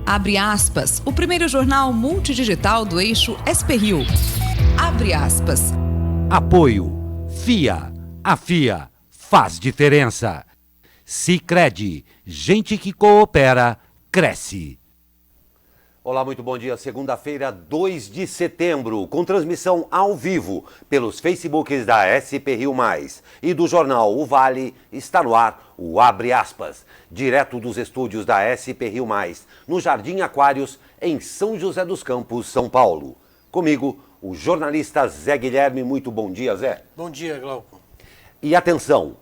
Abre aspas, o primeiro jornal multidigital do eixo SP-Rio. Abre aspas. Apoio. FIA. A FIA faz diferença. Sicredi. Gente que coopera, cresce. Olá, muito bom dia. Segunda-feira, 2 de setembro, com transmissão ao vivo pelos Facebooks da SP-Rio Mais e do jornal O Vale, está no ar o Abre Aspas, direto dos estúdios da SP-Rio Mais, no Jardim Aquários, em São José dos Campos, São Paulo. Comigo, o jornalista Zé Guilherme. Muito bom dia, Zé. Bom dia, Glauco. E atenção,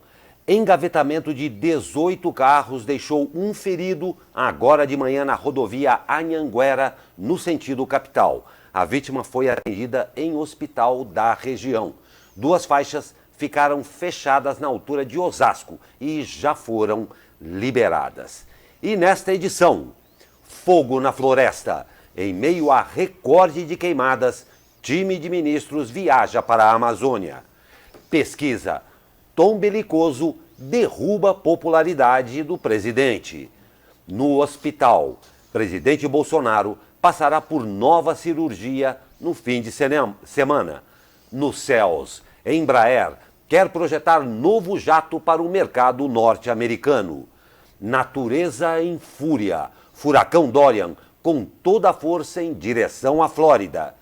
engavetamento de 18 carros deixou um ferido agora de manhã na rodovia Anhanguera, no sentido capital. A vítima foi atendida em hospital da região. 2 faixas ficaram fechadas na altura de Osasco e já foram liberadas. E nesta edição, fogo na floresta. Em meio a recorde de queimadas, time de ministros viaja para a Amazônia. Pesquisa. Tom belicoso derruba a popularidade do presidente. No hospital, presidente Bolsonaro passará por nova cirurgia no fim de semana. Nos céus, Embraer quer projetar novo jato para o mercado norte-americano. Natureza em fúria. Furacão Dorian com toda a força em direção à Flórida.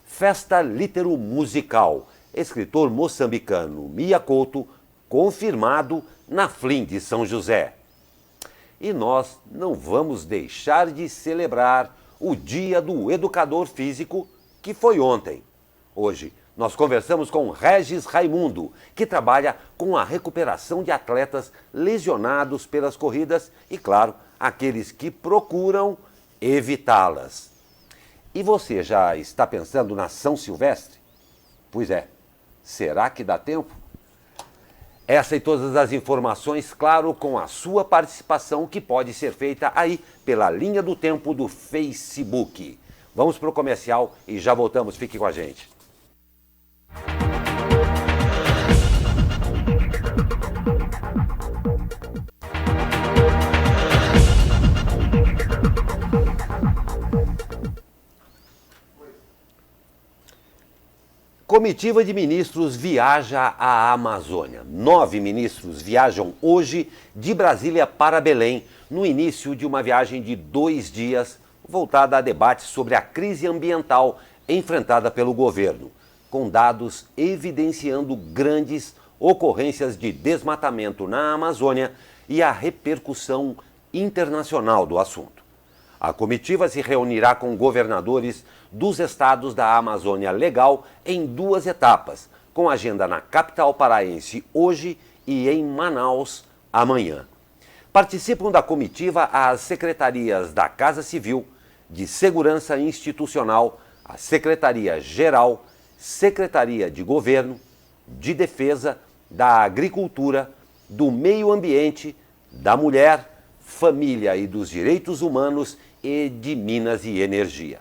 Festa Lítero Musical. Escritor moçambicano Mia Couto, confirmado na Flim de São José. E nós não vamos deixar de celebrar o Dia do Educador Físico, que foi ontem. Hoje, nós conversamos com Regis Raimundo, que trabalha com a recuperação de atletas lesionados pelas corridas e, claro, aqueles que procuram evitá-las. E você já está pensando na São Silvestre? Pois é. Será que dá tempo? Essa e todas as informações, claro, com a sua participação, que pode ser feita aí pela linha do tempo do Facebook. Vamos para o comercial e já voltamos. Fique com a gente. Comitiva de ministros viaja à Amazônia. 9 ministros viajam hoje de Brasília para Belém, no início de uma viagem de 2 dias, voltada a debates sobre a crise ambiental enfrentada pelo governo, com dados evidenciando grandes ocorrências de desmatamento na Amazônia e a repercussão internacional do assunto. A comitiva se reunirá com governadores dos estados da Amazônia Legal em 2 etapas, com agenda na capital paraense hoje e em Manaus amanhã. Participam da comitiva as secretarias da Casa Civil, de Segurança Institucional, a Secretaria-Geral, Secretaria de Governo, de Defesa, da Agricultura, do Meio Ambiente, da Mulher, Família e dos Direitos Humanos e de Minas e Energia.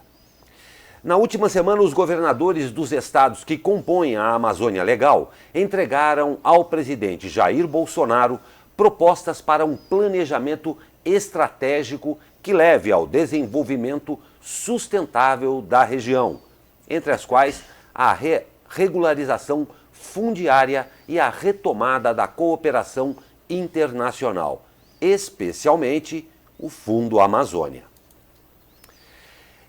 Na última semana, os governadores dos estados que compõem a Amazônia Legal entregaram ao presidente Jair Bolsonaro propostas para um planejamento estratégico que leve ao desenvolvimento sustentável da região, entre as quais a regularização fundiária e a retomada da cooperação internacional, especialmente o Fundo Amazônia.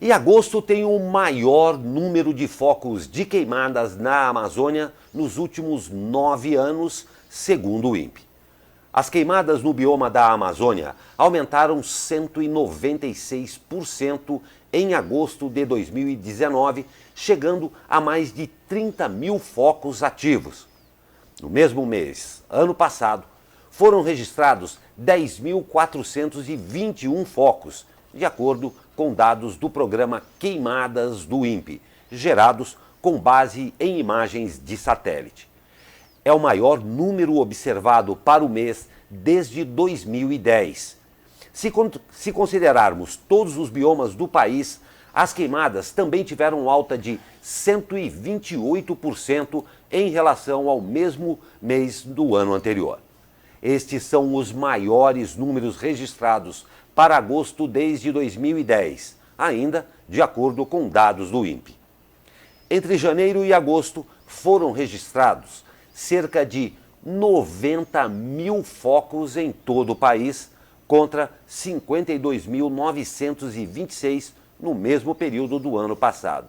E agosto tem o maior número de focos de queimadas na Amazônia nos últimos 9 anos, segundo o INPE. As queimadas no bioma da Amazônia aumentaram 196% em agosto de 2019, chegando a mais de 30 mil focos ativos. No mesmo mês, ano passado, foram registrados 10.421 focos, de acordo com dados do programa Queimadas do INPE, gerados com base em imagens de satélite. É o maior número observado para o mês desde 2010. Se considerarmos todos os biomas do país, as queimadas também tiveram alta de 128% em relação ao mesmo mês do ano anterior. Estes são os maiores números registrados para agosto desde 2010, ainda de acordo com dados do INPE. Entre janeiro e agosto foram registrados cerca de 90 mil focos em todo o país, contra 52.926 no mesmo período do ano passado.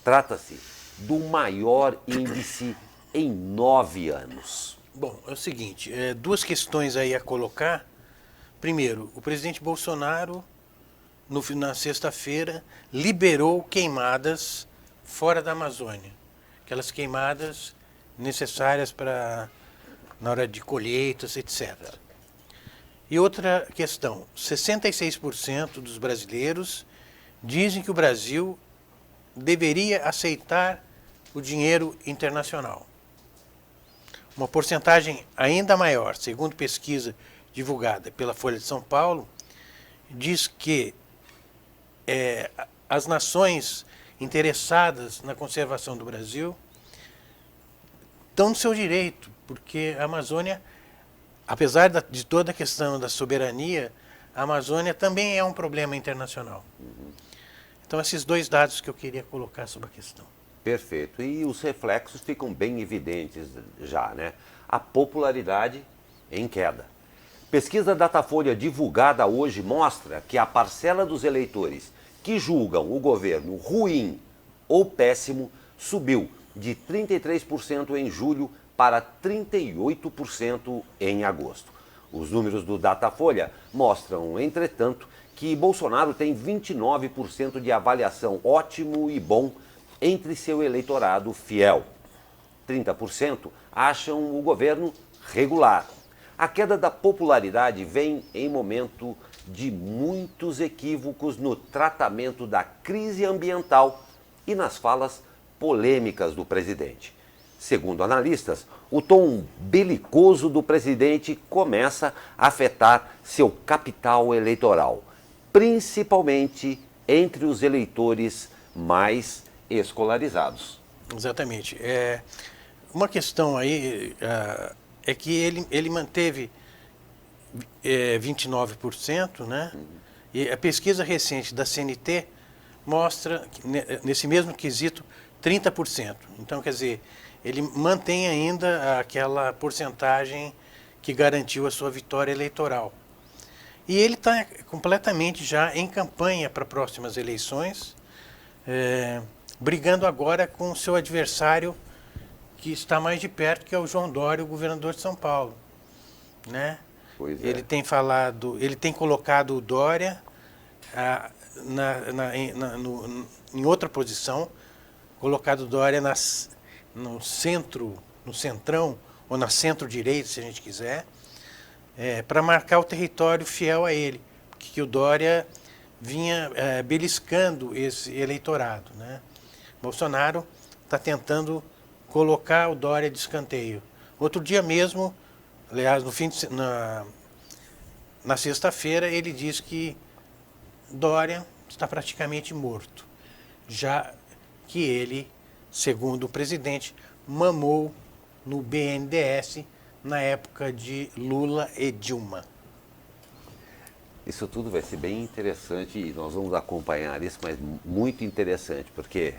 Trata-se do maior índice em 9 anos. Bom, é o seguinte, duas questões aí a colocar. Primeiro, o presidente Bolsonaro, na sexta-feira, liberou queimadas fora da Amazônia. Aquelas queimadas necessárias na hora de colheitas, etc. E outra questão, 66% dos brasileiros dizem que o Brasil deveria aceitar o dinheiro internacional. Uma porcentagem ainda maior, segundo pesquisa divulgada pela Folha de São Paulo, diz que as nações interessadas na conservação do Brasil estão no seu direito, porque a Amazônia, apesar de toda a questão da soberania, a Amazônia também é um problema internacional. Então, esses dois dados que eu queria colocar sobre a questão. Perfeito. E os reflexos ficam bem evidentes já, né? A popularidade em queda. Pesquisa Datafolha divulgada hoje mostra que a parcela dos eleitores que julgam o governo ruim ou péssimo subiu de 33% em julho para 38% em agosto. Os números do Datafolha mostram, entretanto, que Bolsonaro tem 29% de avaliação ótimo e bom entre seu eleitorado fiel. 30% acham o governo regular. A queda da popularidade vem em momento de muitos equívocos no tratamento da crise ambiental e nas falas polêmicas do presidente. Segundo analistas, o tom belicoso do presidente começa a afetar seu capital eleitoral, principalmente entre os eleitores mais escolarizados. Exatamente. Uma questão aí é que ele manteve 29%, né? E a pesquisa recente da CNT mostra, nesse mesmo quesito, 30%. Então, quer dizer, ele mantém ainda aquela porcentagem que garantiu a sua vitória eleitoral. E ele está completamente já em campanha para próximas eleições, brigando agora com o seu adversário que está mais de perto, que é o João Dória, o governador de São Paulo, né? Pois é. Ele tem colocado o Dória em outra posição, colocado o Dória no centrão, ou na centro-direita, se a gente quiser, para marcar o território fiel a ele, porque o Dória vinha beliscando esse eleitorado, né? Bolsonaro está tentando colocar o Dória de escanteio. Outro dia mesmo, aliás, na sexta-feira, ele disse que Dória está praticamente morto, já que ele, segundo o presidente, mamou no BNDES na época de Lula e Dilma. Isso tudo vai ser bem interessante e nós vamos acompanhar isso, mas muito interessante, porque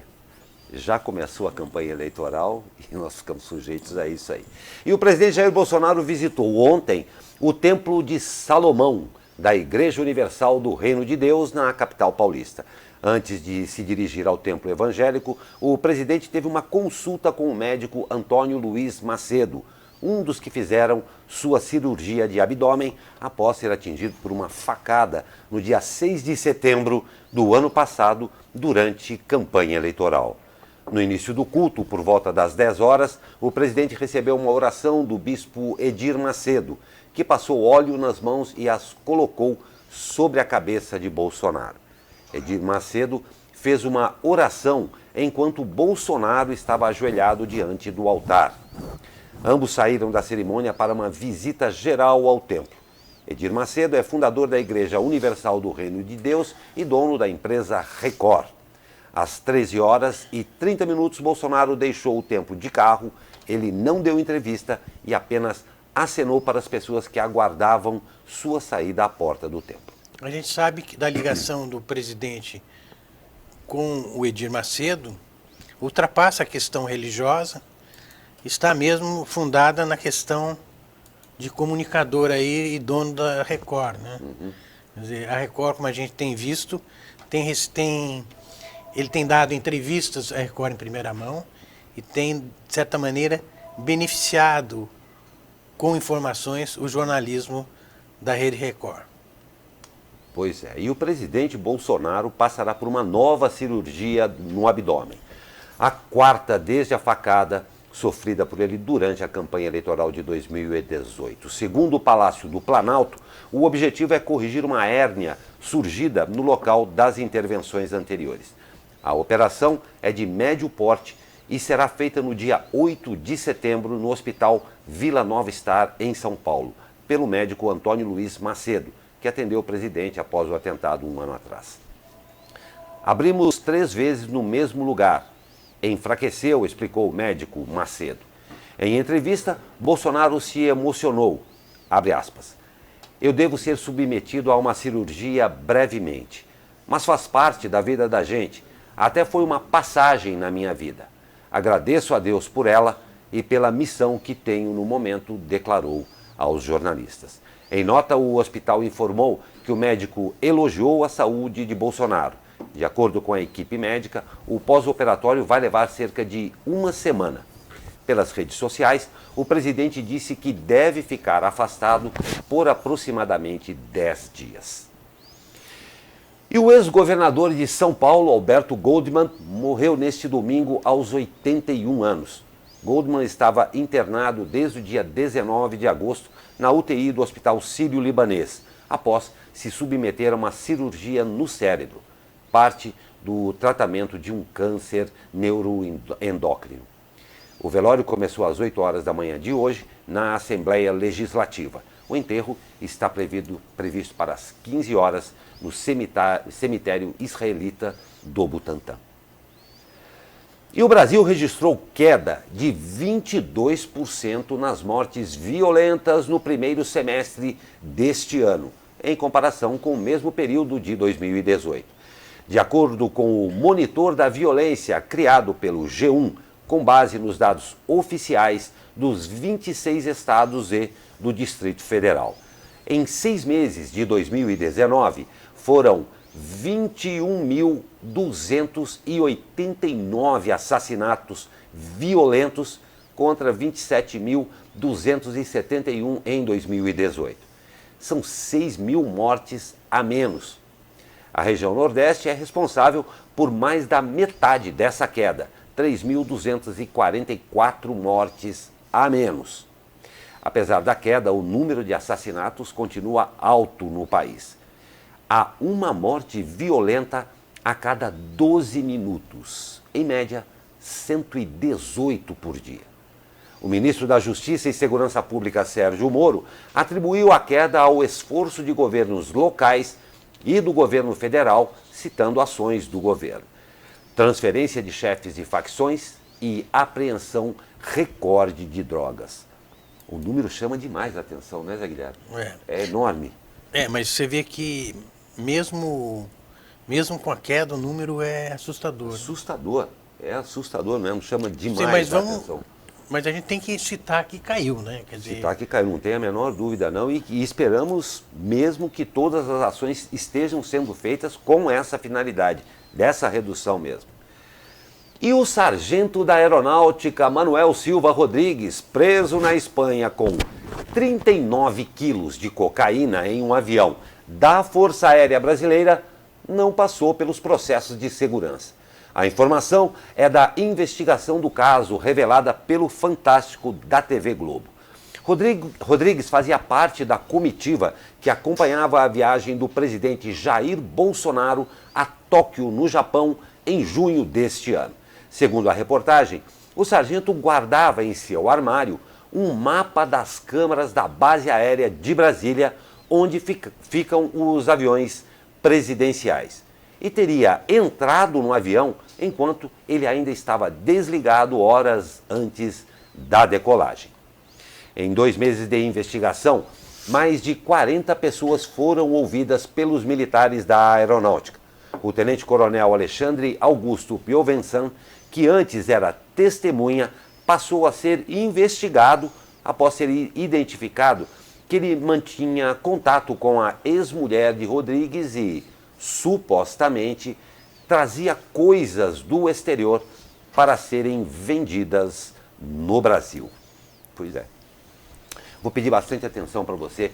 já começou a campanha eleitoral e nós ficamos sujeitos a isso aí. E o presidente Jair Bolsonaro visitou ontem o Templo de Salomão, da Igreja Universal do Reino de Deus, na capital paulista. Antes de se dirigir ao templo evangélico, o presidente teve uma consulta com o médico Antônio Luiz Macedo, um dos que fizeram sua cirurgia de abdômen após ser atingido por uma facada no dia 6 de setembro do ano passado, durante campanha eleitoral. No início do culto, por volta das 10 horas, o presidente recebeu uma oração do bispo Edir Macedo, que passou óleo nas mãos e as colocou sobre a cabeça de Bolsonaro. Edir Macedo fez uma oração enquanto Bolsonaro estava ajoelhado diante do altar. Ambos saíram da cerimônia para uma visita geral ao templo. Edir Macedo é fundador da Igreja Universal do Reino de Deus e dono da empresa Record. Às 13 horas e 30 minutos, Bolsonaro deixou o templo de carro. Ele não deu entrevista e apenas acenou para as pessoas que aguardavam sua saída à porta do templo. A gente sabe que da ligação do presidente com o Edir Macedo ultrapassa a questão religiosa, está mesmo fundada na questão de comunicador aí e dono da Record, né? Quer dizer, a Record, como a gente tem visto, ele tem dado entrevistas à Record em primeira mão e tem, de certa maneira, beneficiado com informações o jornalismo da Rede Record. Pois é, e o presidente Bolsonaro passará por uma nova cirurgia no abdômen. A quarta desde a facada sofrida por ele durante a campanha eleitoral de 2018. Segundo o Palácio do Planalto, o objetivo é corrigir uma hérnia surgida no local das intervenções anteriores. A operação é de médio porte e será feita no dia 8 de setembro no Hospital Vila Nova Star, em São Paulo, pelo médico Antônio Luiz Macedo, que atendeu o presidente após o atentado um ano atrás. Abrimos 3 vezes no mesmo lugar. Enfraqueceu, explicou o médico Macedo. Em entrevista, Bolsonaro se emocionou. Abre aspas. Eu devo ser submetido a uma cirurgia brevemente, mas faz parte da vida da gente. Até foi uma passagem na minha vida. Agradeço a Deus por ela e pela missão que tenho no momento, declarou aos jornalistas. Em nota, o hospital informou que o médico elogiou a saúde de Bolsonaro. De acordo com a equipe médica, o pós-operatório vai levar cerca de 1 semana. Pelas redes sociais, o presidente disse que deve ficar afastado por aproximadamente 10 dias. E o ex-governador de São Paulo, Alberto Goldman, morreu neste domingo aos 81 anos. Goldman estava internado desde o dia 19 de agosto na UTI do Hospital Sírio-Libanês, após se submeter a uma cirurgia no cérebro, parte do tratamento de um câncer neuroendócrino. O velório começou às 8 horas da manhã de hoje na Assembleia Legislativa. O enterro está previsto para as 15 horas no cemitério israelita do Butantã. E o Brasil registrou queda de 22% nas mortes violentas no primeiro semestre deste ano, em comparação com o mesmo período de 2018. De acordo com o Monitor da Violência, criado pelo G1, com base nos dados oficiais dos 26 estados e do Distrito Federal. Em 6 meses de 2019, foram 21.289 assassinatos violentos contra 27.271 em 2018. São 6.000 mortes a menos. A região Nordeste é responsável por mais da metade dessa queda, 3.244 mortes a menos. Apesar da queda, o número de assassinatos continua alto no país. Há uma morte violenta a cada 12 minutos, em média 118 por dia. O ministro da Justiça e Segurança Pública, Sérgio Moro, atribuiu a queda ao esforço de governos locais e do governo federal, citando ações do governo. Transferência de chefes de facções e apreensão recorde de drogas. O número chama demais a atenção, né, Zé Guilherme? É enorme. Mas você vê que mesmo com a queda, o número é assustador. Assustador. É assustador mesmo, chama demais a atenção. Mas a gente tem que citar que caiu, né? Quer dizer... Citar que caiu, não tem a menor dúvida não, e esperamos mesmo que todas as ações estejam sendo feitas com essa finalidade, dessa redução mesmo. E o sargento da Aeronáutica, Manuel Silva Rodrigues, preso na Espanha com 39 quilos de cocaína em um avião da Força Aérea Brasileira, não passou pelos processos de segurança. A informação é da investigação do caso revelada pelo Fantástico da TV Globo. Rodrigues fazia parte da comitiva que acompanhava a viagem do presidente Jair Bolsonaro a Tóquio, no Japão, em junho deste ano. Segundo a reportagem, o sargento guardava em seu armário um mapa das câmaras da base aérea de Brasília, onde ficam os aviões presidenciais. E teria entrado no avião enquanto ele ainda estava desligado horas antes da decolagem. Em 2 meses de investigação, mais de 40 pessoas foram ouvidas pelos militares da aeronáutica. O tenente-coronel Alexandre Augusto Piovesan, que antes era testemunha, passou a ser investigado após ser identificado que ele mantinha contato com a ex-mulher de Rodrigues e, supostamente, trazia coisas do exterior para serem vendidas no Brasil. Pois é. Vou pedir bastante atenção para você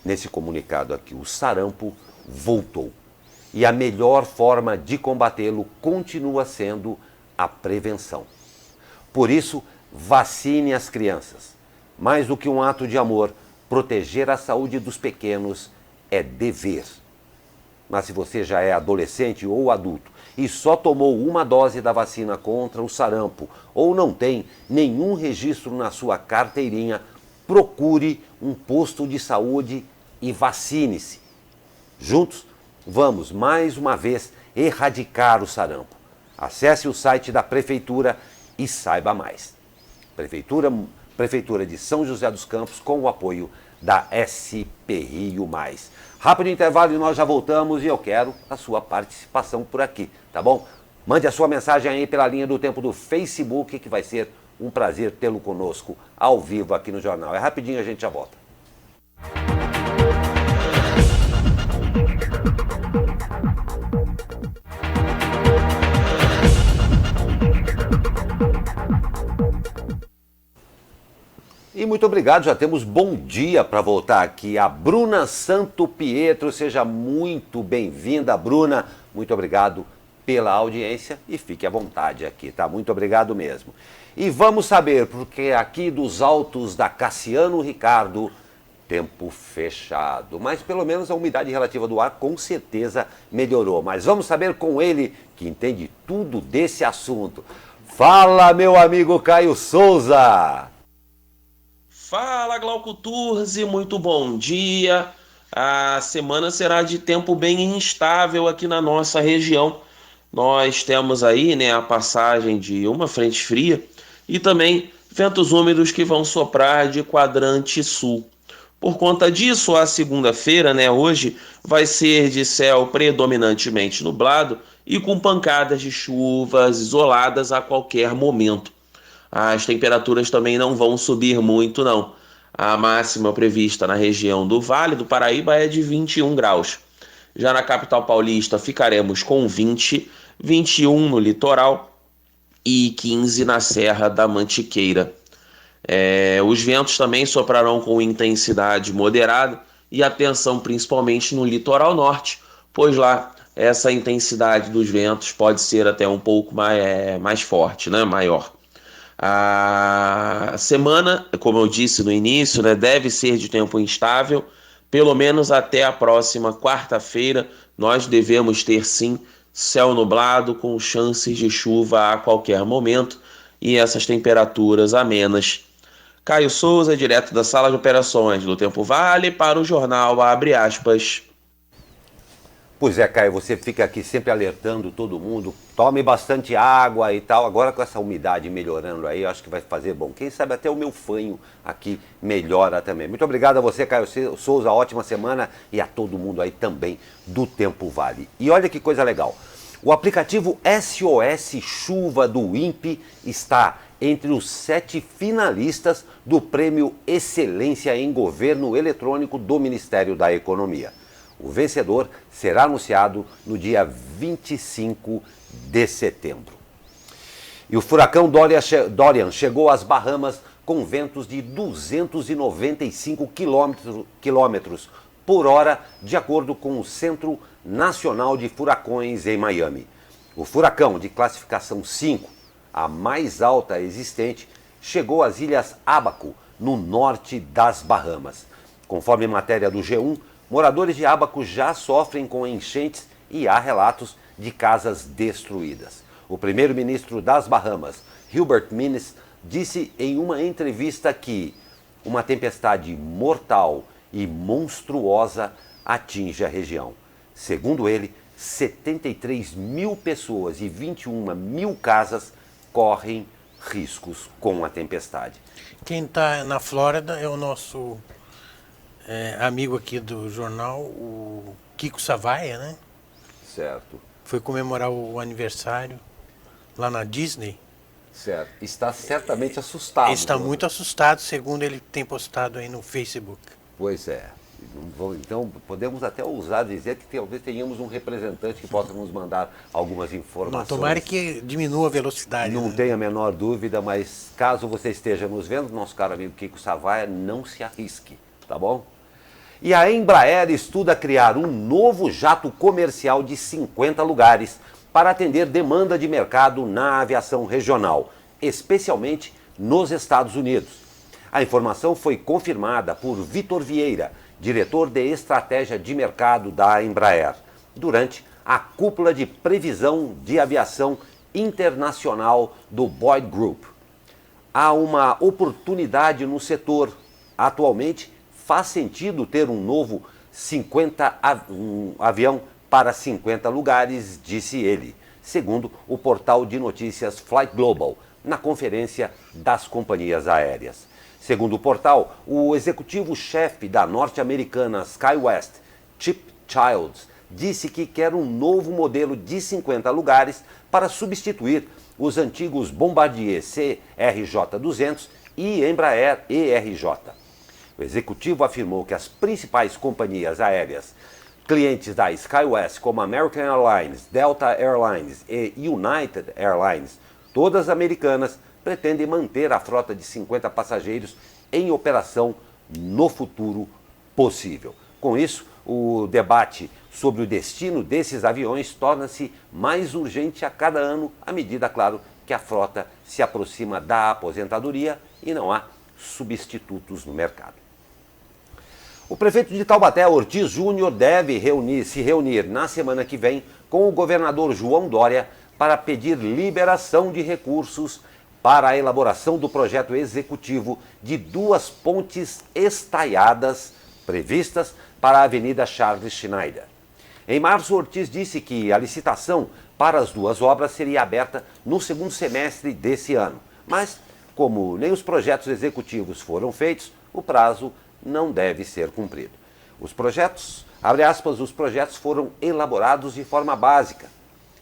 nesse comunicado aqui. O sarampo voltou. E a melhor forma de combatê-lo continua sendo a prevenção. Por isso, vacine as crianças. Mais do que um ato de amor, proteger a saúde dos pequenos é dever. Mas se você já é adolescente ou adulto e só tomou uma dose da vacina contra o sarampo ou não tem nenhum registro na sua carteirinha, procure um posto de saúde e vacine-se. Juntos, vamos mais uma vez erradicar o sarampo. Acesse o site da Prefeitura e saiba mais. Prefeitura de São José dos Campos, com o apoio da SP Rio+. Rápido intervalo e nós já voltamos e eu quero a sua participação por aqui, tá bom? Mande a sua mensagem aí pela linha do tempo do Facebook, que vai ser um prazer tê-lo conosco ao vivo aqui no jornal. É rapidinho, a gente já volta. E muito obrigado, já temos bom dia para voltar aqui. A Bruna Santo Pietro, seja muito bem-vinda, Bruna. Muito obrigado pela audiência e fique à vontade aqui, tá? Muito obrigado mesmo. E vamos saber, porque aqui dos altos da Cassiano Ricardo, tempo fechado. Mas pelo menos a umidade relativa do ar com certeza melhorou. Mas vamos saber com ele, que entende tudo desse assunto. Fala, meu amigo Caio Souza! Fala, Glauco Turzi, muito bom dia. A semana será de tempo bem instável aqui na nossa região. Nós temos aí, né, a passagem de uma frente fria e também ventos úmidos que vão soprar de quadrante sul. Por conta disso, a segunda-feira, né, hoje, vai ser de céu predominantemente nublado e com pancadas de chuvas isoladas a qualquer momento. As temperaturas também não vão subir muito, não. A máxima prevista na região do Vale do Paraíba é de 21 graus. Já na capital paulista ficaremos com 20, 21 no litoral e 15 na Serra da Mantiqueira. Os ventos também soprarão com intensidade moderada e atenção principalmente no litoral norte, pois lá essa intensidade dos ventos pode ser até um pouco mais forte, né? Maior. A semana, como eu disse no início, né, deve ser de tempo instável, pelo menos até a próxima quarta-feira. Nós devemos ter sim céu nublado com chances de chuva a qualquer momento e essas temperaturas amenas. Caio Souza, direto da sala de operações do Tempo Vale, para o jornal Abre Aspas. Pois é, Caio, você fica aqui sempre alertando todo mundo, tome bastante água e tal. Agora com essa umidade melhorando aí, eu acho que vai fazer bom. Quem sabe até o meu fanho aqui melhora também. Muito obrigado a você, Caio Souza, ótima semana e a todo mundo aí também do Tempo Vale. E olha que coisa legal, o aplicativo SOS Chuva do INPE está entre os 7 finalistas do Prêmio Excelência em Governo Eletrônico do Ministério da Economia. O vencedor será anunciado no dia 25 de setembro. E o furacão Dorian chegou às Bahamas com ventos de 295 quilômetros por hora, de acordo com o Centro Nacional de Furacões em Miami. O furacão de classificação 5, a mais alta existente, chegou às Ilhas Abaco, no norte das Bahamas. Conforme matéria do G1, moradores de Abaco já sofrem com enchentes e há relatos de casas destruídas. O primeiro-ministro das Bahamas, Hubert Minnis, disse em uma entrevista que uma tempestade mortal e monstruosa atinge a região. Segundo ele, 73 mil pessoas e 21 mil casas correm riscos com a tempestade. Quem está na Flórida é o nosso amigo aqui do jornal, o Kiko Savaia, né? Certo. Foi comemorar o aniversário lá na Disney. Certo. Está certamente assustado. Ele está muito assustado, segundo ele tem postado aí no Facebook. Pois é. Então, podemos até ousar dizer que talvez tenhamos um representante que possa nos mandar algumas informações. Não, tomara que diminua a velocidade. Não né? tenho a menor dúvida, mas caso você esteja nos vendo, nosso caro amigo Kiko Savaia, não se arrisque, tá bom? E a Embraer estuda criar um novo jato comercial de 50 lugares para atender demanda de mercado na aviação regional, especialmente nos Estados Unidos. A informação foi confirmada por Vitor Vieira, diretor de estratégia de mercado da Embraer, durante a cúpula de previsão de aviação internacional do Boyd Group. Há uma oportunidade no setor. Atualmente, faz sentido ter um novo avião para 50 lugares, disse ele, segundo o portal de notícias Flight Global, na conferência das companhias aéreas. Segundo o portal, o executivo-chefe da norte-americana SkyWest, Chip Childs, disse que quer um novo modelo de 50 lugares para substituir os antigos Bombardier CRJ-200 e Embraer ERJ. O executivo afirmou que as principais companhias aéreas clientes da SkyWest, como American Airlines, Delta Airlines e United Airlines, todas americanas, pretendem manter a frota de 50 passageiros em operação no futuro possível. Com isso, o debate sobre o destino desses aviões torna-se mais urgente a cada ano, à medida, claro, que a frota se aproxima da aposentadoria e não há substitutos no mercado. O prefeito de Taubaté, Ortiz Júnior, deve se reunir na semana que vem com o governador João Dória para pedir liberação de recursos para a elaboração do projeto executivo de 2 pontes estaiadas previstas para a Avenida Charles Schneider. Em março, Ortiz disse que a licitação para as 2 obras seria aberta no segundo semestre desse ano. Mas, como nem os projetos executivos foram feitos, o prazo não deve ser cumprido. Os projetos, abre aspas, os projetos foram elaborados de forma básica.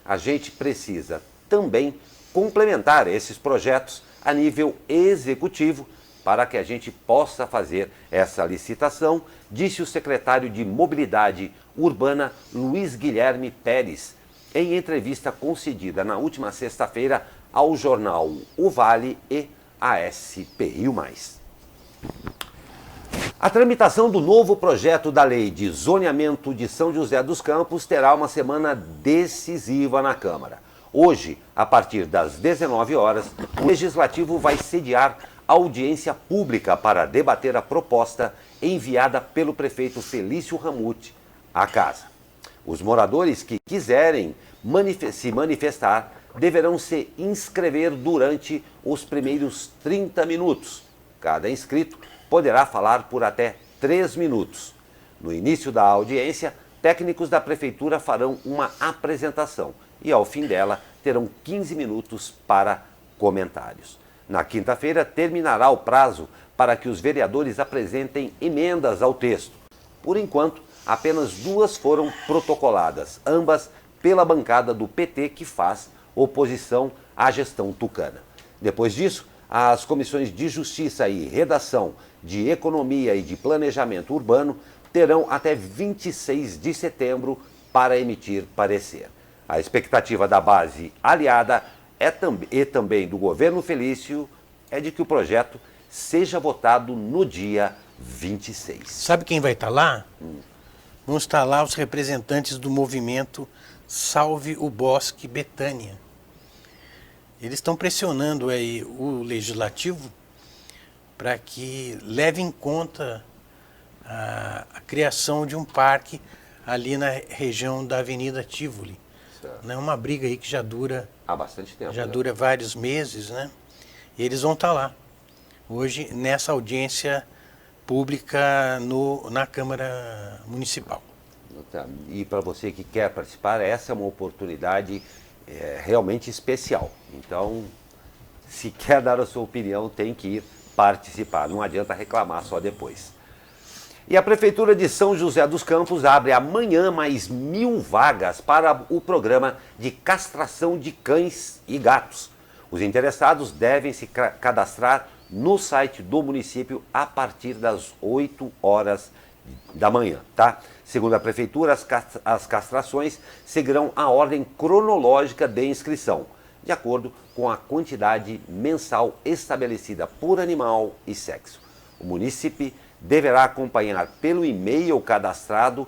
A gente precisa também complementar esses projetos a nível executivo para que a gente possa fazer essa licitação, disse o secretário de Mobilidade Urbana, Luiz Guilherme Pérez, em entrevista concedida na última sexta-feira ao jornal O Vale e ASP Rio+. A tramitação do novo projeto da lei de zoneamento de São José dos Campos terá uma semana decisiva na Câmara. Hoje, a partir das 19 horas, o Legislativo vai sediar audiência pública para debater a proposta enviada pelo prefeito Felício Ramute à Casa. Os moradores que quiserem se manifestar deverão se inscrever durante os primeiros 30 minutos. Cada inscrito poderá falar por até 3 minutos. No início da audiência, técnicos da Prefeitura farão uma apresentação e, ao fim dela, terão 15 minutos para comentários. Na quinta-feira, terminará o prazo para que os vereadores apresentem emendas ao texto. Por enquanto, apenas 2 foram protocoladas, ambas pela bancada do PT, que faz oposição à gestão tucana. Depois disso, as comissões de Justiça e Redação, de Economia e de Planejamento Urbano terão até 26 de setembro para emitir parecer. A expectativa da base aliada e também do governo Felício é de que o projeto seja votado no dia 26. Sabe quem vai estar lá? Vão estar lá os representantes do movimento Salve o Bosque Betânia. Eles estão pressionando aí o Legislativo para que leve em conta a criação de um parque ali na região da Avenida Tivoli. É uma briga aí que já dura há bastante tempo. Já dura vários meses, né? E eles vão estar lá hoje nessa audiência pública na Câmara Municipal. E para você que quer participar, essa é uma oportunidade realmente especial. Então, se quer dar a sua opinião, tem que ir participar. Não adianta reclamar só depois. E a Prefeitura de São José dos Campos abre amanhã mais 1.000 vagas para o programa de castração de cães e gatos. Os interessados devem se cadastrar no site do município a partir das 8 horas da manhã, tá? Segundo a Prefeitura, as castrações seguirão a ordem cronológica de inscrição, de acordo com a quantidade mensal estabelecida por animal e sexo. O município deverá acompanhar pelo e-mail cadastrado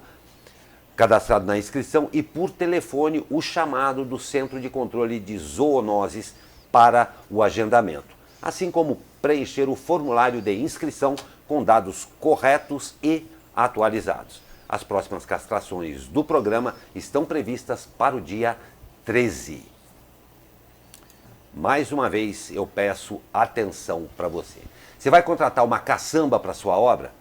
na inscrição e por telefone o chamado do Centro de Controle de Zoonoses para o agendamento, assim como preencher o formulário de inscrição com dados corretos e atualizados. As próximas castrações do programa estão previstas para o dia 13. Mais uma vez eu peço atenção para você. Você vai contratar uma caçamba para sua obra?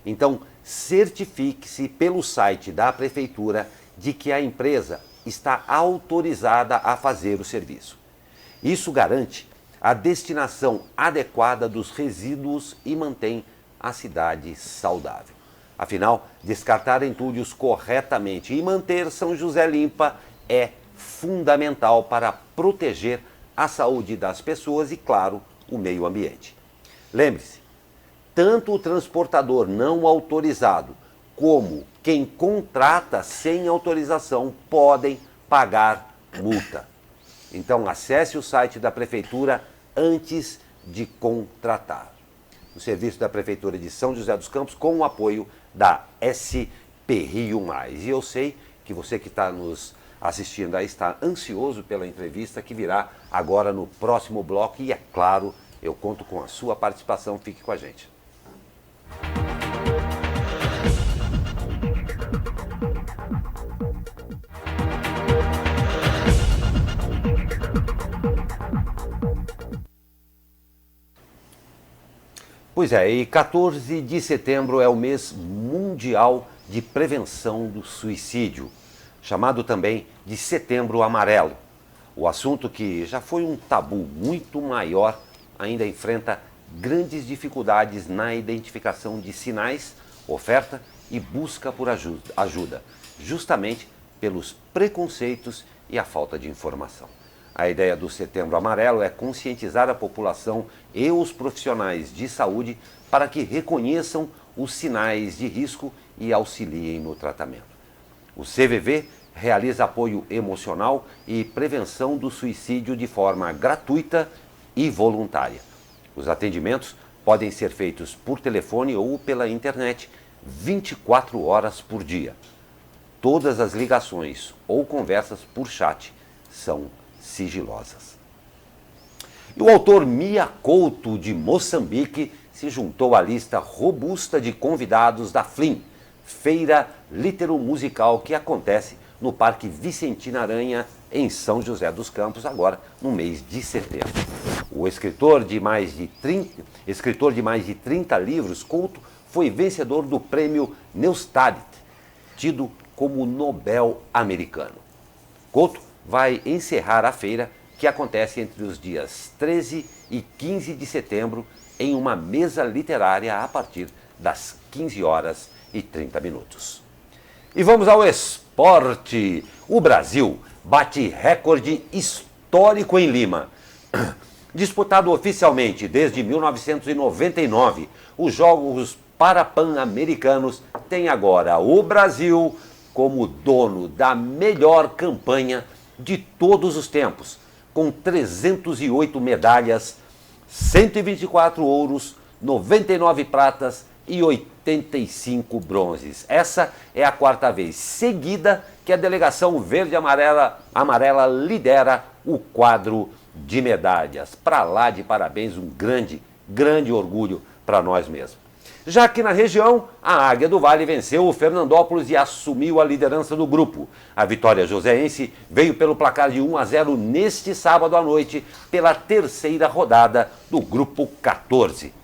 Então certifique-se pelo site da Prefeitura de que a empresa está autorizada a fazer o serviço. Isso garante a destinação adequada dos resíduos e mantém a cidade saudável. Afinal, descartar entulhos corretamente e manter São José limpa é fundamental para proteger a saúde das pessoas e, claro, o meio ambiente. Lembre-se, tanto o transportador não autorizado como quem contrata sem autorização podem pagar multa. Então, acesse o site da Prefeitura antes de contratar. O serviço da Prefeitura de São José dos Campos com o apoio da SP Rio Mais. E eu sei que você que está nos assistindo aí está ansioso pela entrevista que virá agora no próximo bloco e, é claro, eu conto com a sua participação. Fique com a gente. Pois é, e 14 de setembro é o mês mundial de prevenção do suicídio, chamado também de Setembro Amarelo. O assunto, que já foi um tabu muito maior, ainda enfrenta grandes dificuldades na identificação de sinais, oferta e busca por ajuda, justamente pelos preconceitos e a falta de informação. A ideia do Setembro Amarelo é conscientizar a população e os profissionais de saúde para que reconheçam os sinais de risco e auxiliem no tratamento. O CVV realiza apoio emocional e prevenção do suicídio de forma gratuita e voluntária. Os atendimentos podem ser feitos por telefone ou pela internet 24 horas por dia. Todas as ligações ou conversas por chat são sigilosas. E o autor Mia Couto, de Moçambique, se juntou à lista robusta de convidados da FLIM, Feira Litero-Musical, que acontece no Parque Vicentina Aranha, em São José dos Campos, agora no mês de setembro. O escritor de mais de 30 livros, Couto foi vencedor do prêmio Neustadt, tido como Nobel americano. Couto vai encerrar a feira, que acontece entre os dias 13 e 15 de setembro, em uma mesa literária a partir das 15 horas e 30 minutos. E vamos ao esporte. O Brasil bate recorde histórico em Lima. Disputado oficialmente desde 1999, os Jogos Parapan-Americanos têm agora o Brasil como dono da melhor campanha de todos os tempos, com 308 medalhas, 124 ouros, 99 pratas e 85 bronzes. Essa é a quarta vez seguida que a delegação verde-amarela lidera o quadro de medalhas. Para lá de parabéns, um grande orgulho para nós mesmos. Já aqui na região, a Águia do Vale venceu o Fernandópolis e assumiu a liderança do grupo. A vitória joseense veio pelo placar de 1-0 neste sábado à noite, pela terceira rodada do Grupo 14.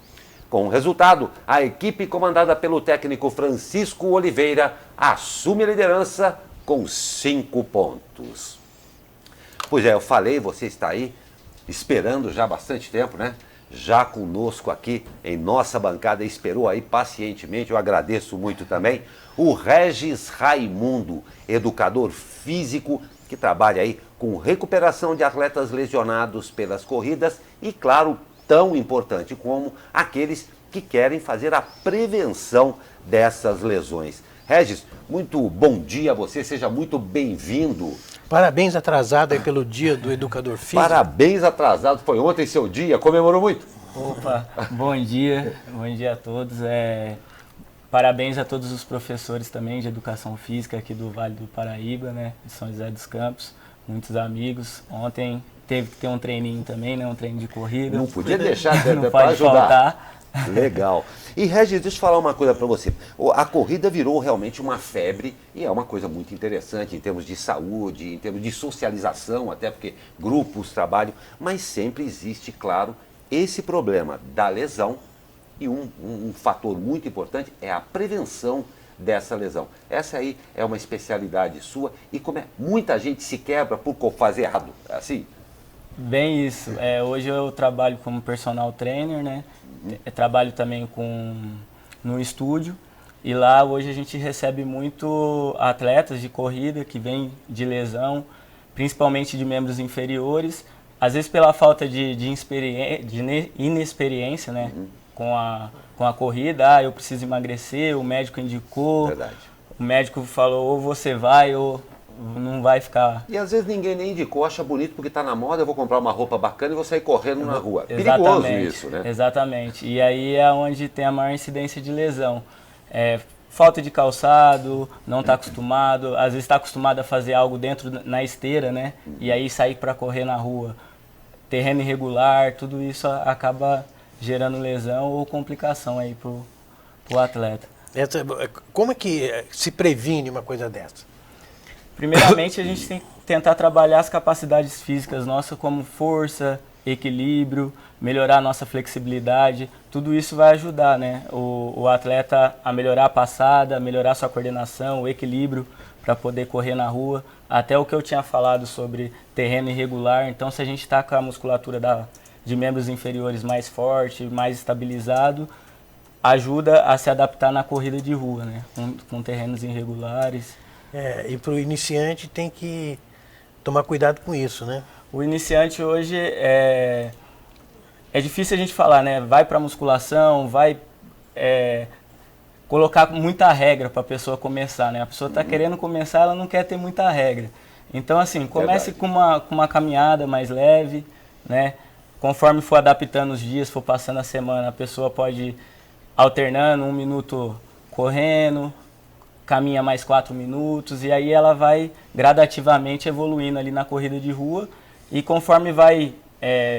Com o resultado, a equipe comandada pelo técnico Francisco Oliveira assume a liderança com 5 pontos. Pois é, eu falei, você está aí esperando já há bastante tempo, né? já conosco aqui em nossa bancada, esperou aí pacientemente, eu agradeço muito também, o Regis Raimundo, educador físico, que trabalha aí com recuperação de atletas lesionados pelas corridas e, claro, tão importante como aqueles que querem fazer a prevenção dessas lesões. Regis, muito bom dia a você, seja muito bem-vindo. Parabéns atrasado aí pelo dia do educador físico. Parabéns atrasado, foi ontem seu dia, comemorou muito? Opa, bom dia a todos. Parabéns a todos os professores também de Educação Física aqui do Vale do Paraíba, né, de São José dos Campos, muitos amigos. Ontem teve que ter um treininho também, né, um treino de corrida. Não podia deixar não para pode ajudar. faltar. Legal. E Regis, deixa eu falar uma coisa para você. A corrida virou realmente uma febre e é uma coisa muito interessante em termos de saúde, em termos de socialização, até porque grupos, trabalho, mas sempre existe, claro, esse problema da lesão e um fator muito importante é a prevenção dessa lesão. Essa aí é uma especialidade sua e como muita gente se quebra por fazer errado, é assim? Bem isso. Hoje eu trabalho como personal trainer, né? Trabalho também no estúdio e lá hoje a gente recebe muito atletas de corrida que vêm de lesão, principalmente de membros inferiores, às vezes pela falta de inexperiência, né? Com a corrida, eu preciso emagrecer, o médico indicou, Verdade. O médico falou ou você vai ou não vai ficar... E às vezes ninguém nem indicou, acha bonito porque está na moda, eu vou comprar uma roupa bacana e vou sair correndo na rua. Perigoso isso, né? Exatamente. E aí é onde tem a maior incidência de lesão. Falta de calçado, não está acostumado, às vezes está acostumado a fazer algo dentro na esteira, né? E aí sair para correr na rua. Terreno irregular, tudo isso acaba gerando lesão ou complicação aí pro atleta. Como é que se previne uma coisa dessa? Primeiramente, a gente tem que tentar trabalhar as capacidades físicas nossas, como força, equilíbrio, melhorar a nossa flexibilidade. Tudo isso vai ajudar, né, o atleta a melhorar a passada, melhorar a sua coordenação, o equilíbrio para poder correr na rua. Até o que eu tinha falado sobre terreno irregular. Então, se a gente está com a musculatura de membros inferiores mais forte, mais estabilizado, ajuda a se adaptar na corrida de rua, né, com terrenos irregulares. E para o iniciante tem que tomar cuidado com isso, né? O iniciante hoje é difícil a gente falar, né? Vai para musculação, vai colocar muita regra para a pessoa começar, né? A pessoa está querendo começar, ela não quer ter muita regra. Então, assim, comece com uma caminhada mais leve, né? Conforme for adaptando os dias, for passando a semana, a pessoa pode ir alternando 1 minuto correndo, caminha mais 4 minutos e aí ela vai gradativamente evoluindo ali na corrida de rua e conforme vai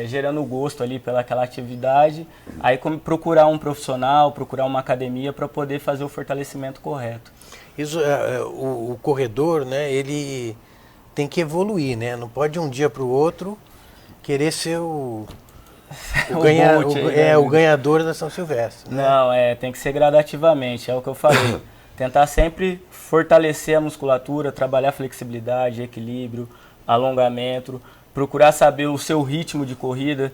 gerando gosto ali pelaquela atividade, aí procurar um profissional, procurar uma academia para poder fazer o fortalecimento correto. Isso, o corredor, né, ele tem que evoluir, né? Não pode de um dia para o outro querer ser o ganhador da São Silvestre. Né? Não, tem que ser gradativamente, é o que eu falei. Tentar sempre fortalecer a musculatura, trabalhar flexibilidade, equilíbrio, alongamento, procurar saber o seu ritmo de corrida.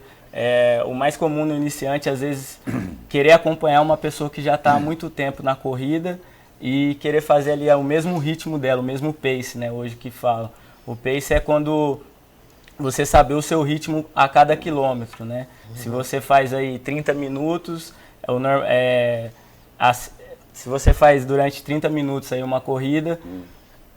O mais comum no iniciante, às vezes, querer acompanhar uma pessoa que já está há muito tempo na corrida e querer fazer ali o mesmo ritmo dela, o mesmo pace, né, hoje que fala. O pace é quando você saber o seu ritmo a cada quilômetro, né? Se você faz aí 30 minutos, se você faz durante 30 minutos aí uma corrida,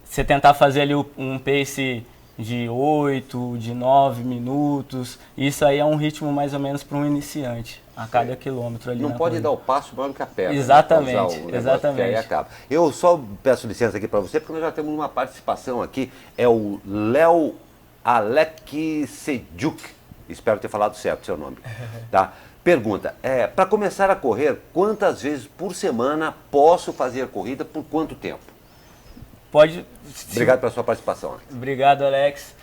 você tentar fazer ali um pace de 8, de 9 minutos, isso aí é um ritmo mais ou menos para um iniciante, a cada quilômetro ali. Não pode corrida. dar o passo maior do que a perna. Exatamente, né? exatamente. Aí acaba. Eu só peço licença aqui para você, porque nós já temos uma participação aqui, é o Léo Aleksejuk, espero ter falado certo o seu nome, tá? Pergunta, para começar a correr, quantas vezes por semana posso fazer corrida, por quanto tempo? Obrigado pela sua participação. Obrigado, Alex.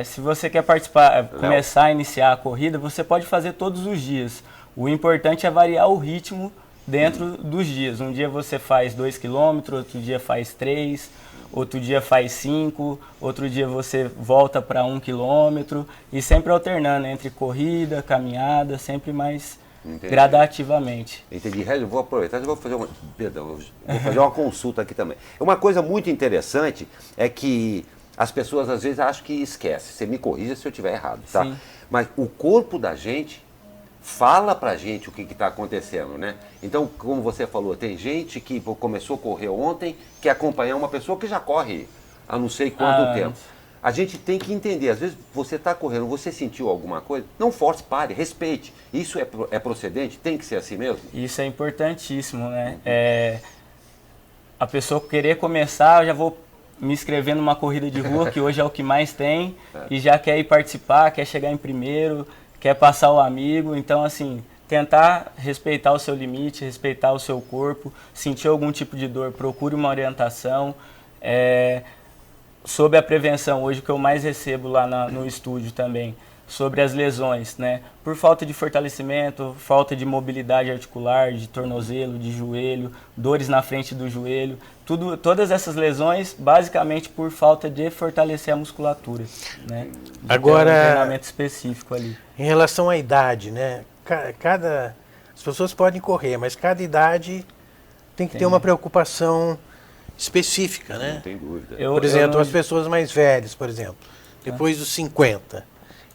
Se você quer participar, começar a iniciar a corrida, você pode fazer todos os dias. O importante é variar o ritmo dentro dos dias. Um dia você faz 2 km, outro dia faz 3, outro dia faz 5, outro dia você volta para 1 km e sempre alternando entre corrida, caminhada, sempre mais gradativamente. Entendi. Eu vou aproveitar e vou fazer uma... Perdão, vou fazer uma consulta aqui também. Uma coisa muito interessante é que as pessoas às vezes acham que esquecem. Você me corrija se eu estiver errado, tá? Sim. Mas o corpo da gente fala pra gente o que está acontecendo, né? Então, como você falou, tem gente que começou a correr ontem, que acompanhar uma pessoa que já corre há não sei quanto tempo. A gente tem que entender, às vezes você está correndo, você sentiu alguma coisa, não force, pare, respeite. Isso é procedente? Tem que ser assim mesmo? Isso é importantíssimo, né? A pessoa querer começar, eu já vou me inscrever numa corrida de rua, que hoje é o que mais tem, e já quer ir participar, quer chegar em primeiro, quer passar o amigo. Então, assim, tentar respeitar o seu limite, respeitar o seu corpo, sentir algum tipo de dor, procure uma orientação. Sobre a prevenção, hoje o que eu mais recebo lá no estúdio também, sobre as lesões, né? Por falta de fortalecimento, falta de mobilidade articular, de tornozelo, de joelho, dores na frente do joelho, todas essas lesões basicamente por falta de fortalecer a musculatura, né? Agora, um treinamento específico ali. Em relação à idade, né? As pessoas podem correr, mas cada idade tem que ter uma preocupação específica, né? Não tem dúvida. Por exemplo, as pessoas mais velhas, por exemplo, depois dos 50,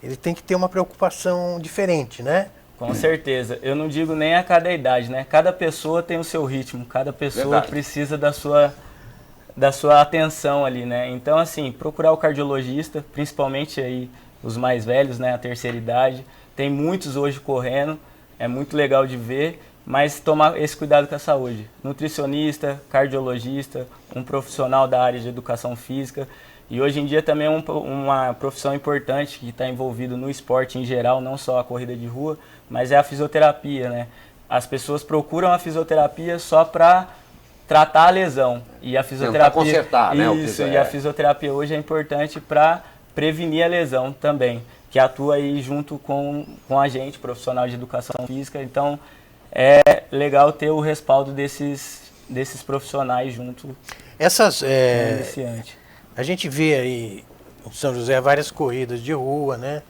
ele tem que ter uma preocupação diferente, né? Com certeza. Eu não digo nem a cada idade, né? Cada pessoa tem o seu ritmo, cada pessoa precisa da sua atenção ali, né? Então, assim, procurar o cardiologista, principalmente aí os mais velhos, né? A terceira idade. Tem muitos hoje correndo, é muito legal de ver, mas tomar esse cuidado com a saúde. Nutricionista, cardiologista, um profissional da área de educação física. E hoje em dia também é uma profissão importante que está envolvido no esporte em geral, não só a corrida de rua, mas é a fisioterapia, né? As pessoas procuram a fisioterapia só para tratar a lesão. E a fisioterapia, consertar, né? Isso, e a fisioterapia hoje é importante para prevenir a lesão também, que atua aí junto com a gente, profissional de educação física. Então, é legal ter o respaldo desses profissionais junto com o iniciante. A gente vê aí em São José várias corridas de rua, né?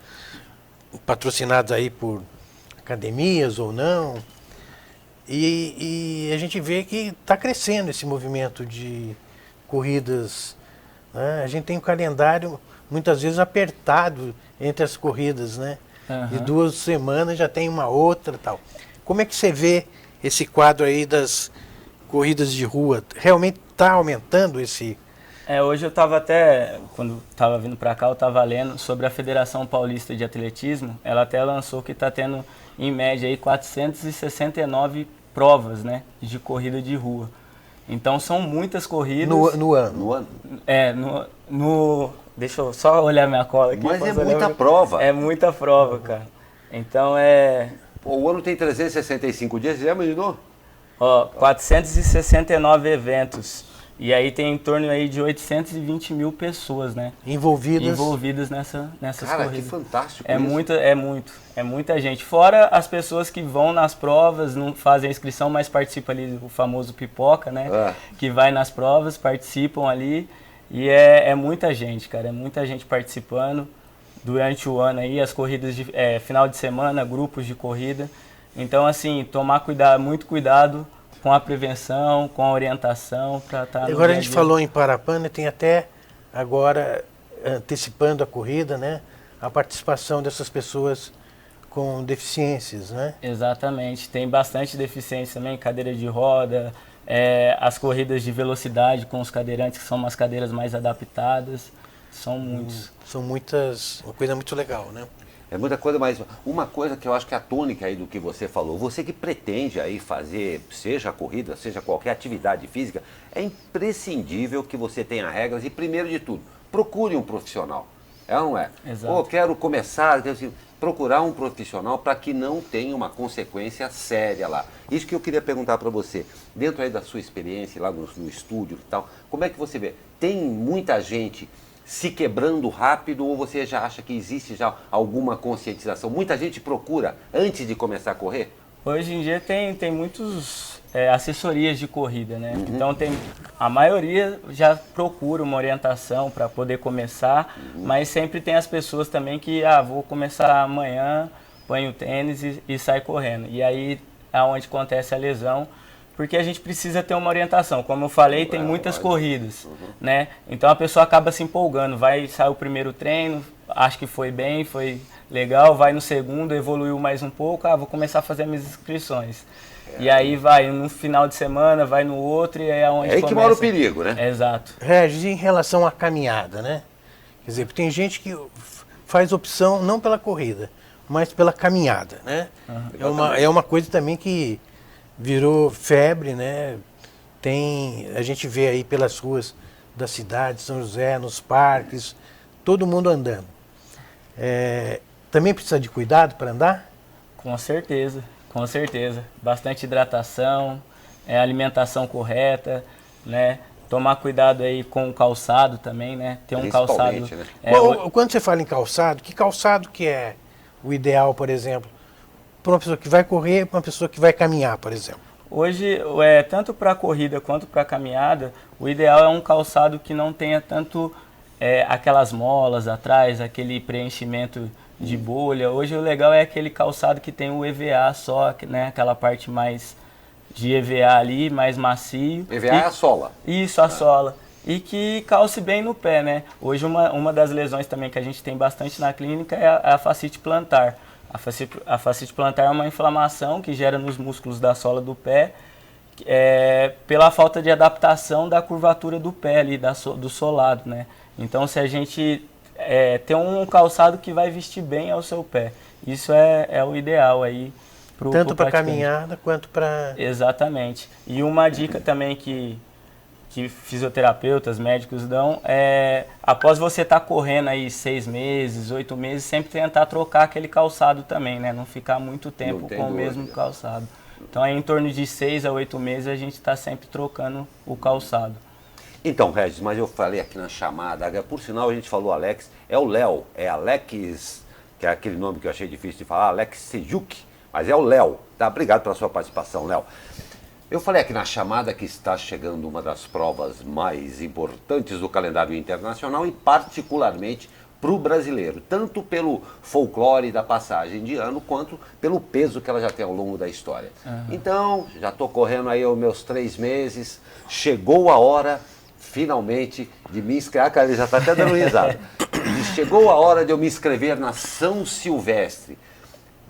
Patrocinadas aí por academias ou não. E a gente vê que está crescendo esse movimento de corridas, né? A gente tem um calendário muitas vezes apertado entre as corridas, né? De 2 semanas já tem uma outra e tal. Como é que você vê esse quadro aí das corridas de rua? Realmente está aumentando esse... Hoje eu estava até, quando estava vindo para cá, eu estava lendo sobre a Federação Paulista de Atletismo. Ela até lançou que está tendo, em média, aí, 469 provas, né, de corrida de rua. Então são muitas corridas. No ano? Deixa eu só olhar minha cola aqui. Mas é muita prova. É muita prova, cara. Então O ano tem 365 dias, já imaginou? 469 eventos. E aí tem em torno aí de 820 mil pessoas, né? Envolvidas nessas corridas. Cara, que fantástico isso. É muita gente. Fora as pessoas que vão nas provas, não fazem a inscrição, mas participam ali, o famoso pipoca, né? Que vai nas provas, participam ali. E é muita gente, cara. É muita gente participando durante o ano aí, as corridas de final de semana, grupos de corrida. Então, assim, tomar muito cuidado com a prevenção, com a orientação para estar. Agora a gente falou em Parapana, tem até agora, antecipando a corrida, né? A participação dessas pessoas com deficiências, né? Exatamente. Tem bastante deficiência também, cadeira de roda, as corridas de velocidade com os cadeirantes, que são umas cadeiras mais adaptadas. São muitos. São muitas, uma coisa muito legal, né? É muita coisa, mas uma coisa que eu acho que é a tônica aí do que você falou, você que pretende aí fazer, seja a corrida, seja qualquer atividade física, é imprescindível que você tenha regras e, primeiro de tudo, procure um profissional. É ou não é? Exato. Quero começar, procurar um profissional para que não tenha uma consequência séria lá. Isso que eu queria perguntar para você, dentro aí da sua experiência lá no estúdio e tal, como é que você vê? Tem muita gente se quebrando rápido ou você já acha que existe já alguma conscientização? Muita gente procura antes de começar a correr? Hoje em dia tem muitos assessorias de corrida, né? Então a maioria já procura uma orientação para poder começar, mas sempre tem as pessoas também que, vou começar amanhã, põe o tênis e sai correndo. E aí é onde acontece a lesão, porque a gente precisa ter uma orientação. Como eu falei, tem muitas corridas, né? Então a pessoa acaba se empolgando, sai o primeiro treino, acho que foi bem, foi legal, vai no segundo, evoluiu mais um pouco, vou começar a fazer minhas inscrições. E aí vai no final de semana, vai no outro e é onde É aí que mora o perigo, né? Exato. Regis, em relação à caminhada, né? Quer dizer, tem gente que faz opção não pela corrida, mas pela caminhada, né? É uma coisa também que virou febre, né? A gente vê aí pelas ruas da cidade, São José, nos parques, todo mundo andando. Também precisa de cuidado para andar? Com certeza, com certeza. Bastante hidratação, alimentação correta, né? Tomar cuidado aí com o calçado também, né? Ter um calçado... Né? Quando você fala em calçado que é o ideal, por exemplo, para uma pessoa que vai correr, para uma pessoa que vai caminhar, por exemplo? Hoje, tanto para a corrida quanto para a caminhada, o ideal é um calçado que não tenha tanto aquelas molas atrás, aquele preenchimento de bolha. Hoje o legal é aquele calçado que tem o EVA só, né? Aquela parte mais de EVA ali, mais macio. EVA é a sola. Isso, a sola. E que calce bem no pé, né? Hoje uma das lesões também que a gente tem bastante na clínica é a fascite plantar. A fascite plantar é uma inflamação que gera nos músculos da sola do pé, pela falta de adaptação da curvatura do pé ali, do solado, né? Então se a gente ter um calçado que vai vestir bem ao seu pé, isso é o ideal aí. Tanto para caminhada quanto para... Exatamente. E uma dica também que fisioterapeutas, médicos dão, após você estar correndo aí 6 meses, 8 meses, sempre tentar trocar aquele calçado também, né? Não ficar muito tempo com o mesmo calçado. Então, aí, em torno de 6 a 8 meses, a gente está sempre trocando o calçado. Então, Regis, mas eu falei aqui na chamada, por sinal a gente falou Alex, é o Léo, é Alex, que é aquele nome que eu achei difícil de falar, Alex Sejuk, mas é o Léo. Tá? Obrigado pela sua participação, Léo. Eu falei aqui na chamada que está chegando uma das provas mais importantes do calendário internacional e particularmente para o brasileiro, tanto pelo folclore da passagem de ano, quanto pelo peso que ela já tem ao longo da história. Então, já estou correndo aí os meus 3 meses, chegou a hora, finalmente, de me inscrever. Cara, ele já está até dando risada. Chegou a hora de eu me inscrever na São Silvestre.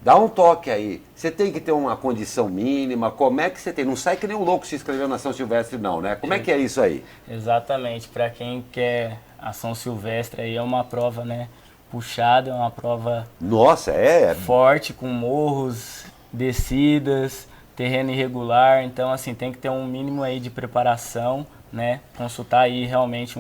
Dá um toque aí. Você tem que ter uma condição mínima. Como é que você tem? Não sai que nem um louco se inscreveu na São Silvestre, não, né? Como é que é isso aí? Exatamente. Para quem quer a São Silvestre, aí é uma prova, né, puxada, é uma prova... Nossa, forte, com morros, descidas, terreno irregular. Então, assim, tem que ter um mínimo aí de preparação, né? Consultar aí realmente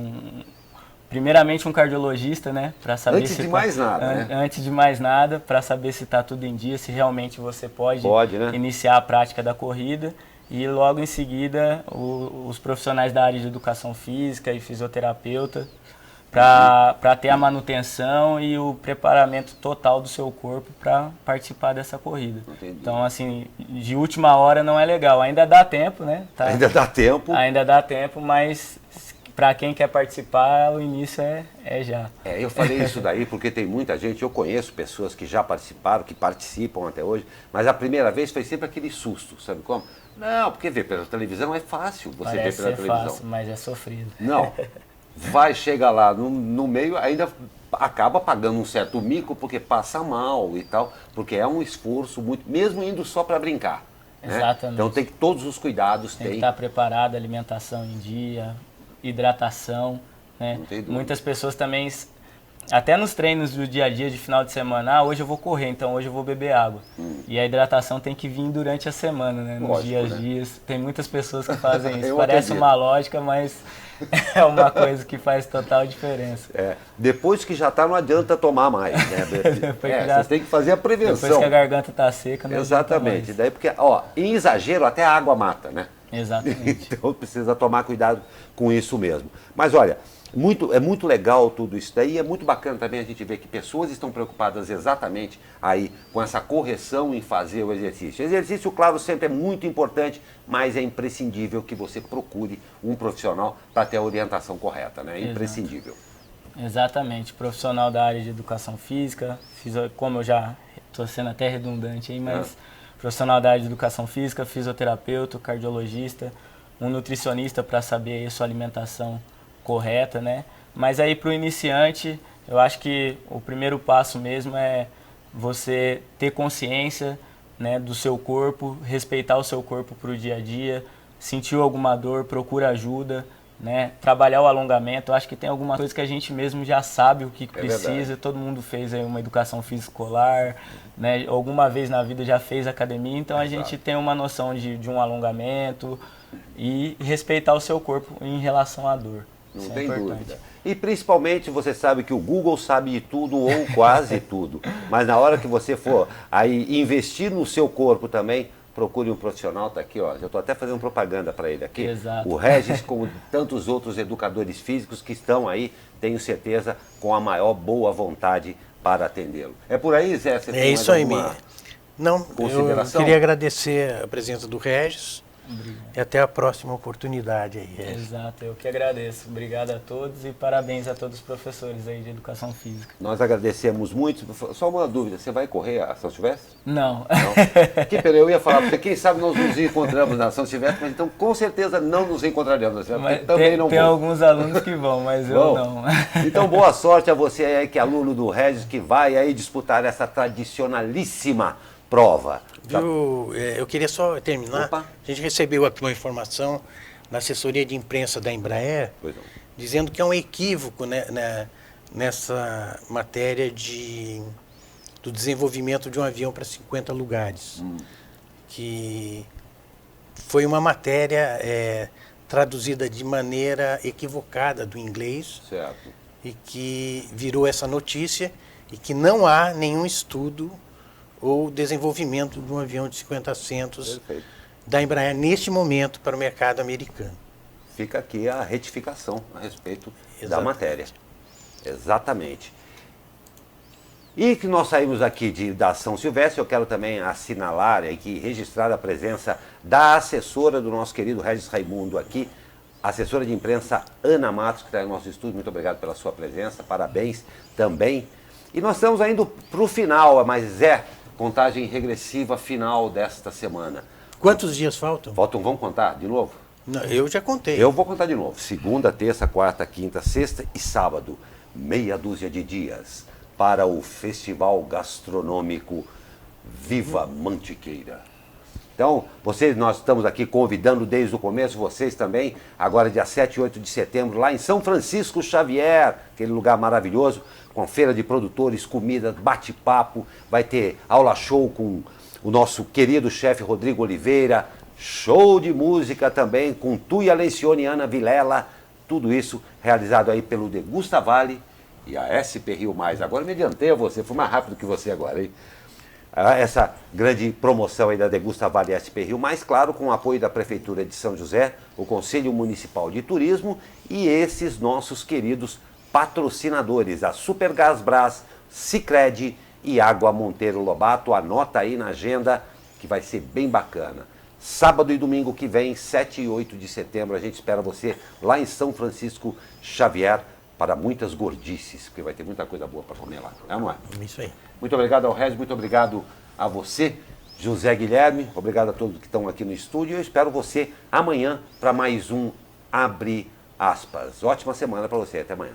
primeiramente um cardiologista, né, para saber antes de mais nada, né? Antes de mais nada, para saber se está tudo em dia, se realmente você pode né? iniciar a prática da corrida, e logo em seguida os profissionais da área de educação física e fisioterapeuta para ter a manutenção e o preparamento total do seu corpo para participar dessa corrida. Entendi. Então, assim, de última hora não é legal. Ainda dá tempo, né? Tá? Ainda dá tempo. Ainda dá tempo, mas para quem quer participar, o início é já. Eu falei isso daí porque tem muita gente, eu conheço pessoas que já participaram, que participam até hoje, mas a primeira vez foi sempre aquele susto, sabe como? Não, porque ver pela televisão é fácil, você ver pela televisão. Fácil, mas é sofrido. Não, chega lá no meio, ainda acaba pagando um certo mico porque passa mal e tal, porque é um esforço muito, mesmo indo só para brincar. Exatamente. Né? Então tem que todos os cuidados. Tem que estar preparado, alimentação em dia, hidratação, né? Muitas pessoas também, até nos treinos do dia a dia de final de semana, hoje eu vou correr, então hoje eu vou beber água. E a hidratação tem que vir durante a semana, né? Nos dias a dias. Tem muitas pessoas que fazem isso. Parece uma lógica, mas é uma coisa que faz total diferença. Depois que já está, não adianta tomar mais, né? Você tem que fazer a prevenção. Depois que a garganta está seca, não Exatamente. Daí porque, em exagero, até a água mata, né? Exatamente. Então precisa tomar cuidado com isso mesmo. Mas olha, É muito legal tudo isso daí, é muito bacana também a gente ver que pessoas estão preocupadas exatamente aí com essa correção em fazer o exercício. O exercício, claro, sempre é muito importante, mas é imprescindível que você procure um profissional para ter a orientação correta, né? É imprescindível. Exatamente, profissional da área de educação física, como eu já estou sendo até redundante aí, mas profissional da área de educação física, fisioterapeuta, cardiologista, um nutricionista para saber aí a sua alimentação correta, né? Mas aí para o iniciante, eu acho que o primeiro passo mesmo é você ter consciência, né, do seu corpo, respeitar o seu corpo para o dia a dia, sentiu alguma dor, procura ajuda, né? Trabalhar o alongamento. Eu acho que tem alguma coisa que a gente mesmo já sabe o que precisa, verdade. Todo mundo fez aí uma educação física escolar, né? Alguma vez na vida já fez academia, então a gente tem uma noção de um alongamento e respeitar o seu corpo em relação à dor. Não tem dúvida. E principalmente você sabe que o Google sabe de tudo ou quase tudo. Mas na hora que você for aí investir no seu corpo também, procure um profissional, tá aqui, ó. Já estou até fazendo propaganda para ele aqui. Exato. O Regis, como tantos outros educadores físicos que estão aí, tenho certeza, com a maior boa vontade para atendê-lo. É por aí, Zé? Você é isso aí, Não, consideração? Eu queria agradecer a presença do Regis. Obrigado. E até a próxima oportunidade aí. Exato, eu que agradeço. Obrigado a todos e parabéns a todos os professores aí de educação física. Nós agradecemos muito. Só uma dúvida, você vai correr a São Silvestre? Não. Que pena, eu ia falar para você, quem sabe nós nos encontramos na São Silvestre, mas então com certeza não nos encontraremos. Tem alguns alunos que vão, mas eu não. Então boa sorte a você aí que é aluno do Regis, que vai aí disputar essa tradicionalíssima prova. Eu queria só terminar. Opa. A gente recebeu aqui uma informação na assessoria de imprensa da Embraer, dizendo que é um equívoco, né, nessa matéria do desenvolvimento de um avião para 50 lugares. Que foi uma matéria traduzida de maneira equivocada do inglês. Certo. E que virou essa notícia e que não há nenhum estudo ou desenvolvimento de um avião de 50 assentos da Embraer neste momento para o mercado americano. Fica aqui a retificação a respeito da matéria. Exatamente. E que nós saímos aqui da São Silvestre, eu quero também assinalar e registrar a presença da assessora do nosso querido Regis Raimundo aqui, assessora de imprensa Ana Matos, que está no nosso estúdio. Muito obrigado pela sua presença, parabéns também. E nós estamos indo para o final, mas contagem regressiva final desta semana. Quantos dias faltam? Faltam, vamos contar de novo? Não, eu já contei. Eu vou contar de novo. Segunda, terça, quarta, quinta, sexta e sábado. Meia dúzia de dias para o Festival Gastronômico Viva Mantiqueira. Então, nós estamos aqui convidando desde o começo, vocês também, agora dia 7 e 8 de setembro, lá em São Francisco Xavier, aquele lugar maravilhoso, com feira de produtores, comida, bate-papo, vai ter aula show com o nosso querido chefe Rodrigo Oliveira, show de música também com Tuia Lencioni e Ana Vilela, tudo isso realizado aí pelo Degusta Vale e a SP Rio+. Agora me adiantei a você, fui mais rápido que você agora, hein? Essa grande promoção aí da Degusta Vale SP Rio+, claro, com o apoio da Prefeitura de São José, o Conselho Municipal de Turismo e esses nossos queridos patrocinadores, a Supergás Brás, Sicredi e Água Monteiro Lobato. Anota aí na agenda que vai ser bem bacana. Sábado e domingo que vem, 7 e 8 de setembro, a gente espera você lá em São Francisco Xavier para muitas gordices, porque vai ter muita coisa boa para comer lá. Não é? Isso aí. Muito obrigado ao Regis, muito obrigado a você, José Guilherme, obrigado a todos que estão aqui no estúdio. Eu espero você amanhã para mais um Abre Aspas. Ótima semana para você, até amanhã.